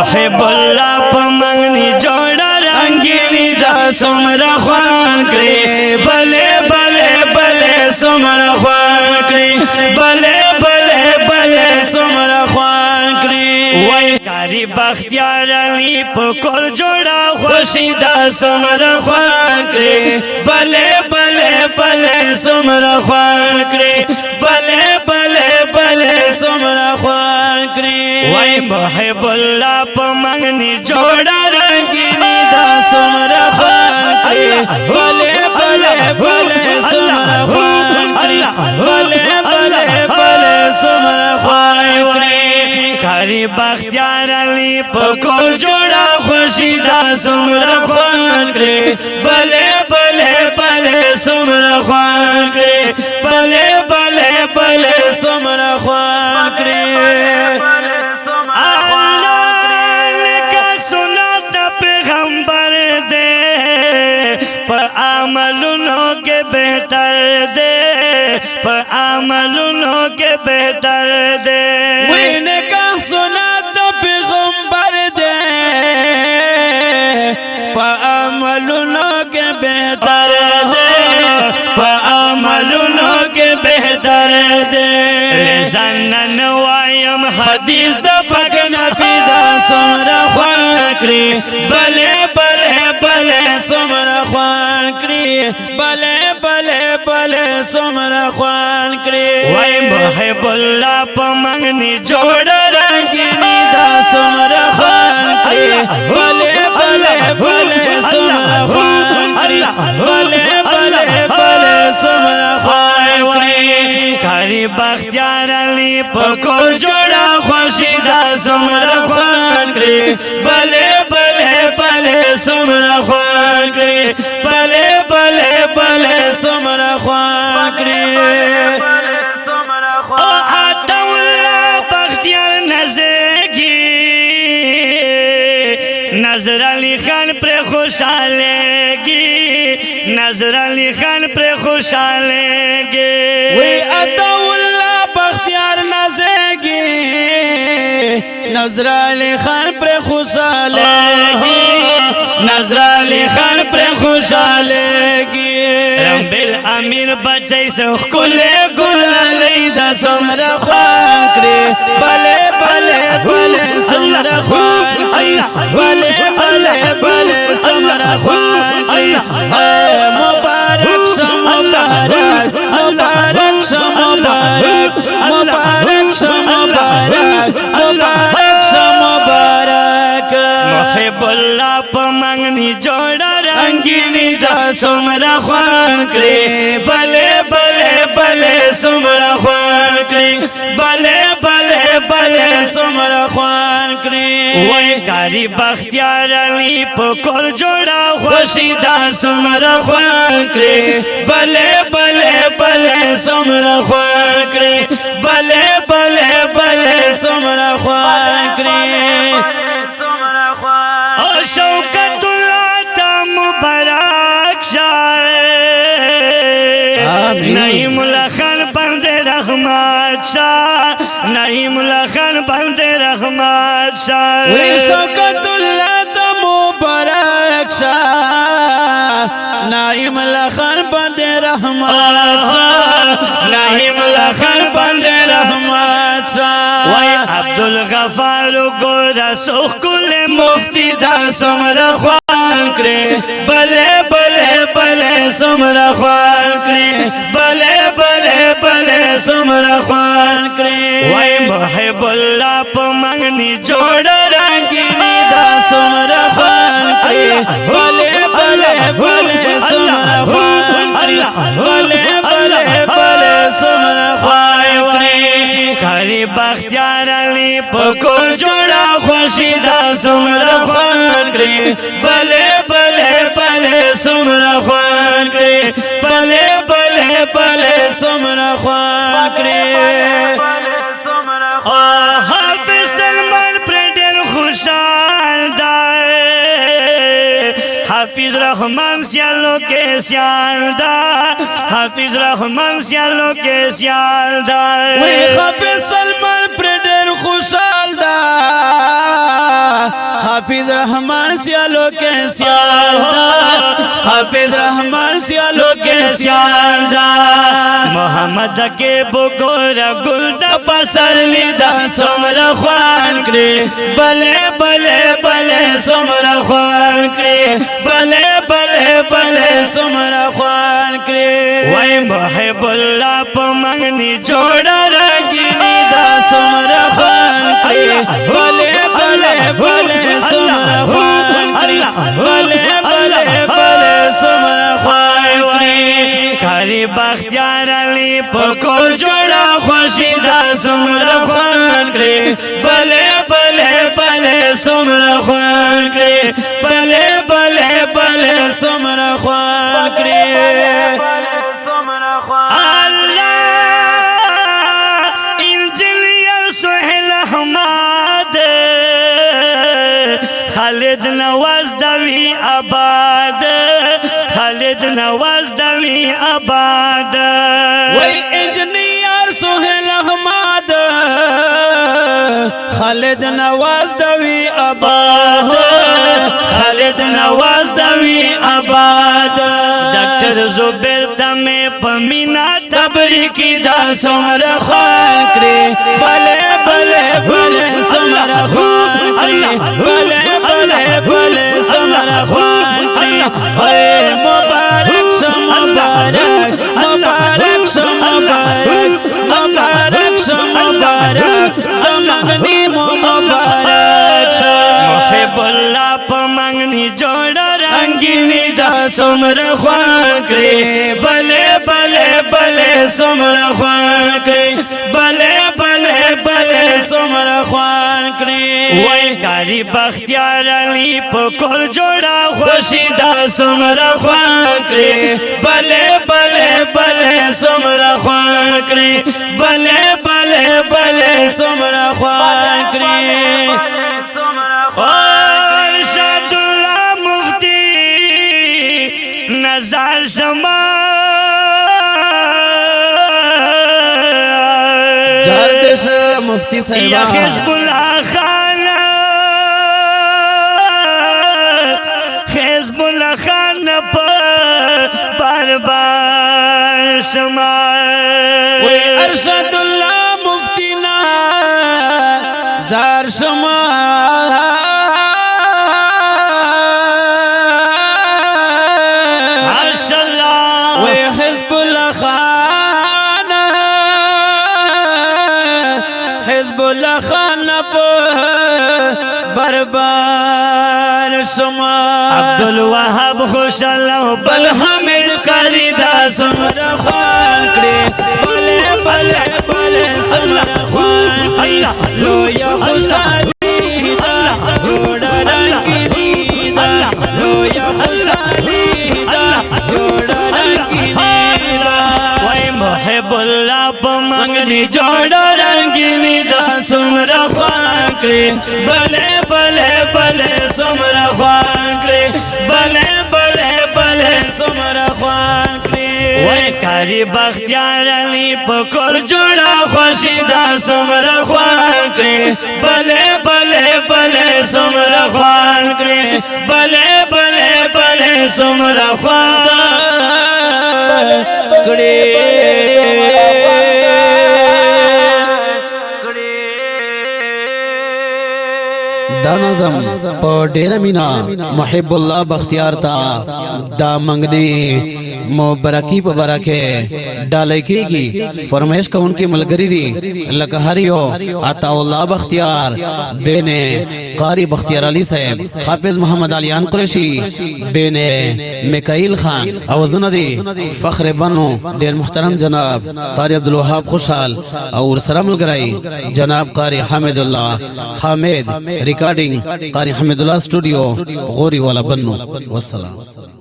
محب الله پمنگنی جوڑا رنگینی دا سمرا خوان کری بلے بلے بلے سمرا خوان کری بلے بلے بلے سمرا خوان کری وی کاری بختیار علی پکر جوڑا خوشی دا سمرا خوان کری بلے بلے بلے سمرا خوان کری بلے بلے بلے سمرا خوان کری وی محب اللہ پمنگنی جوڑا رنگینی دا سمرا خوان کری بلے بلے بلے سمرا خوان کری بلے بلے بلے سمرا خوان کری کاری بختیار علی پکر جوڑا خوشی دا سمرا خوان کری بلے بلے بلے سمرا خوان کری بلے بلے بلے سمرا خوان کری عملونوں کے بہتر دے پر عملونوں کے بہتر دے وین کا سنا تو پیغمبر دے پر عملونوں کے بہتر دے پر عملونوں کے بہتر دے زنن وایم حدیث دا پاک نبی دا سمرا خوان کری بلے بلے بلے سمرا خوان کری بلے بلے بلے سمرا خوان کری وی محب اللہ پمنگنی جوڑا رنگینی دا سمرا خوان کری بلے بلے بلے سمرا خوان کری بلے بلے بلے سمرا خوان کری کاری بختیار علی پکر جوڑا خوشی دا سمرا خوان کری بلے بلے بلے سمرا خوان کری بلے بلے بلے سمرا خوان کری او آتا اللہ بختیار نزگی نظر علی خان پر خوشحالے گی نظر علی خان پر خوشحالے گی وی آتا اللہ بختیار نزگی نظر علی خان پر خوشحالے گی نظر علی خان پر خوشحالے گی رب الامیر بچائی سخ کلے گلالی دا سمرا خوان کری بلے بلے بلے سمرا خوان کری بلے بلے بلے سمرا خوان کری مبارک شا مبارک مبارک شا مبارک مبارک شا مبارک مبارک شا مبارک محب اللہ پمنگنی جوڑا رنگینی دا سمرا خوان کری بلے بلے بلے سمرا خوان کری بلے بلے بلے سمرا خوان کری وی کاری بختیار علی پکر جوڑا خوشی دا سمرا خوان کری بلے بلے بلے سمرا خوان کری بلے بلے بلے سمرا خوان کری او شوکت اللہ تا مبارک شاہ نعیم اللہ خان بند رحمت شاہ نعیم اللہ خان بند رحمت شاہ شوکت اللہ تا مبارک شاہ نعیم اللہ خان بند رحمت شاہ نعیم اللہ خان بند رحمت شاہ وی عبدالغفار گورا سوخ کل مفتی دا سمرا خوان کری بلے بلے بلے سمرا خوان کری بلے بلے بلے سمرا خوان کری وی محب اللہ پمنگنی جوڑا رنگینی دا سمرا خوان کری بلے بلے بلے سمرا خوان کری بلے بلے بلے سمرا خوان کری کاری بختیار علی پکر جوڑا خوشی دا سمرا خوان کری بلے بلے بلے سمرا خوان کری بلے بلے بلے سمرا خوان کری حافظ سلمان پر دل خوشحال دائے حافظ رحمان سیالوں کے سیال دا حافظ رحمان سیالوں کے سیال دا حافظ سلمان پر دل خوشحال دا حافظ رحمان سیالوں کے سیالدار حافظ رحمان سیالوں کے سیالدار محمد کے بگورا گلدا پسر لیدا سمرا خوان کری بلے بلے بلے سمرا خوان کری بلے بلے بلے سمرا خوان کری وای محب اللہ پا منگنی جوڑا رنگینی دا سمرا خوان کری بلے بلے بلے سمرا خوان کری بلے بلے بلے سمرا خوان کری کاری بختیار علی پکور جوڑا خوشی دا سمرا خوان کری بلے بلے بلے سمرا خوان کری بلے بلے بلے سمرا خوان کری اللہ انجینئر سہیل احمد خالد نواز دوی آباد خالد نواز دوی آباد وی انجینئر سہیل احمد خالد نواز دوی آباد خالد نواز دوی آباد ڈاکٹر زبیر دمے پمینا تبری کی دا سمرا خوان کری بلے بلے بلے سمرا خوان کری بلے بلے بلے سمرا خوان کری اے مبارک شو مبارک مبارک شو مبارک مبارک شو مبارک دمگنی مبارک شو محب اللہ پا منگنی جوڑا رنگینی دا سمرا خوان کری بلے بلے بلے سمرا خوان کری بلے بلے بلے سمرا خوان کری وی کاری بختیار علی پکور جوڑا خوشی دا سمرا خوان کری بلے بلے بلے سمرا خوان کری بلے بلے بلے سمرا خوان کری ارشاد اللہ مفتی نزال شما جاردش مفتی یا صاحبہ حزب اللہ خان حزب اللہ خان بار بار شما وی ارشد اللہ مفتی نا زار شما ماشاءاللہ وی حزب اللہ خان حزب اللہ خان بربار شما عبدالوہاب خوش اللہ بل حمید کری دا سمرا خوان کری بلے بلے بلے سمرا خوان کری لویا خوشحالی دا جوڑا رنگینی دا لویا خوشحالی دا جوڑا رنگینی دا وی محب اللہ پا منگنی جوڑا رنگینی دا سمرا خوان کری بلے بلے بلے سمرا خوان کری بلے بلے بلے سمرا خوان کری وی کاری بختیار علی پکور جوڑا خوشی دا سمرا خوان کری بلے بلے بلے سمرا خوان کری بلے بلے بلے سمرا خوان کری دا نظم پا ڈیرہ مینا محب اللہ بختیار تا دا منگنی مبارکی پا برکے ڈالے کی گی فرمائش کا ان کی ملگری دی لکہریو عطا اللہ بختیار بین قاری بختیار علی صاحب حافظ محمد علیان قریشی بین مکائیل خان اوزن دی فخر بنو دیر محترم جناب قاری عبدالوہاب خوشحال اور سرم الگرائی جناب قاری حامد اللہ حامد ریکارڈنگ قاری حامد اللہ اسٹوڈیو غوری والا بنو والسلام